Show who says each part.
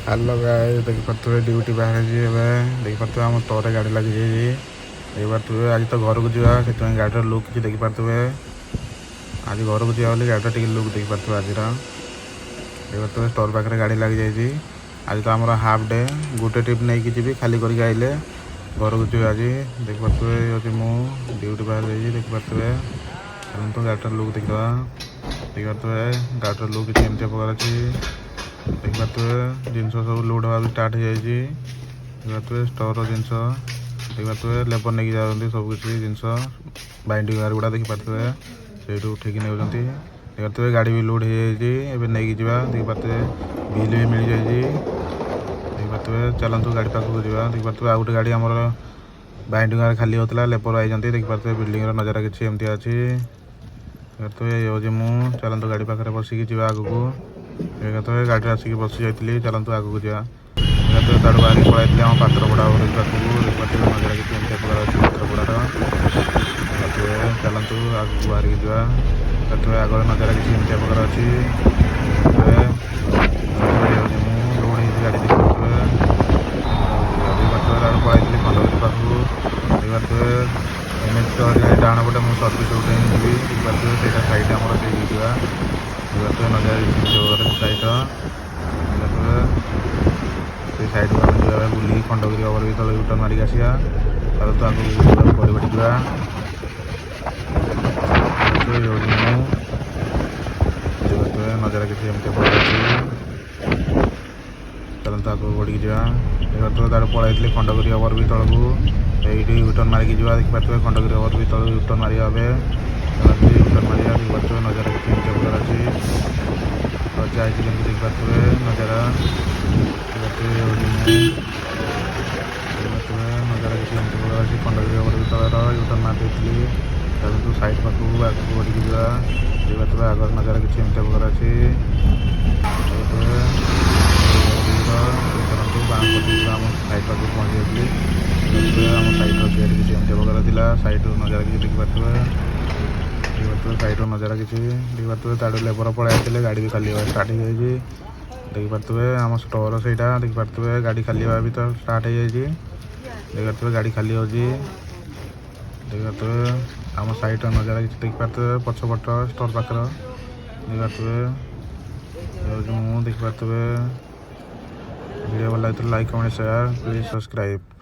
Speaker 1: Hello guys देखिपे duty बाहर देखिपे आम store गाड़ी लगी देखिपे आज तो घर को जावा से गाड़ी लुक किसी देखिपे आज घर को जावा गाड़ी लुक देखिपे आज देखिपे स्टोर पाखे गाड़ी लगी जाइए आज तो आम हाफ डे गोटे ट्रिप नहीं जी खाली करके आइले घर को जावा आज देखिपे ये मु ड्यूटी बाहर देखिपे तो गाड़ी लुक देखा देखिपे गाड़ी लुक किसी एमती प्रकार अच्छी देखिपे जिन सब लोड हवा भी स्टार्ट हो जाए स्टोर जिनस देखिपे लेबर नहीं जाती सब किसी जिनस बाइंडिंग वायर गुड़ा देखिपे से उठेक नहीं देखिपे गाड़ी भी लोड हो जाए नहीं जावा देखिपे बिल भी मिल जाए देखिपे चलतु गाड़ी पाखक जावा देखिपे आउ गोटे गाड़ी आम बाइंडिंग वायर खाली होता लेबर आई देखिपे बिल्डिंग नजारा किसी एमती अच्छी देखिए ये हूँ मु चलतु गाड़ी पाखे बसिकी जावा आग को देखिए गाड़ी आसिक बसी जाइली चलतु आगू जा देखिए ताड़ बाहर पड़ाई आम पात्रपड़ा देखिए नजर किसी एमती प्रकार अच्छी पात्रपड़ार देखिए चलतु आगू बाहर जा देखिए आग नजर किसी एमती प्रकार अच्छी लोड हो गाड़ी देखिए देखिए पड़ाई खंडगिरी पाखक देखिए एनएच गाड़ी डाण पटे मुझे सर्विस उठे देखिए से साइड आम देखिए नजर साइड से साइड को आम जावा बुल खंडगिरी ओवर भी तले यूटर्न मारिक आसिया तो आगे परिपाटी जा देखिए नजर किसी एमती चलते आगे बढ़ी जा देखिए तार पड़ाई खंडगिरी ओवर भी तलू ये यूटर्न मारिक जा देखिए खंडगिरी ओवर भी तल यूटर्न मारिया यूटर्न मारिया देखिए नजर किसी एमती प्रकार अच्छी जाए देखिपे नजारा देखिए नजारा किसी एमती प्रकार अच्छी खंडगिरी ओवर भी तलर यूटर्न मार देती चलतु साइड पाखक आगे बढ़ी जा देखिए आग नजारा किसी एमती प्रकार अच्छी चलतु बाम आम साइड पाखक पहुँची जाइए आम साइड गेट किसी एमती प्रकार था साइड नजारा किसी देखिपे देखिए साइड नजारा किसी देखिए ताड़ लेबर पड़ाई गाड़ी भी खाली स्टार्ट हो जाए देखिपे आम स्टोर से देखिपे गाड़ी खाली हवा भी तो स्टार्ट हो जाए देखिए गाड़ी खाली हो देखिए आम साइड नजारा किसी देखिपे पछपट स्टोर पाखर देखिए देखिपे वीडियो भल लगे like comment share please subscribe.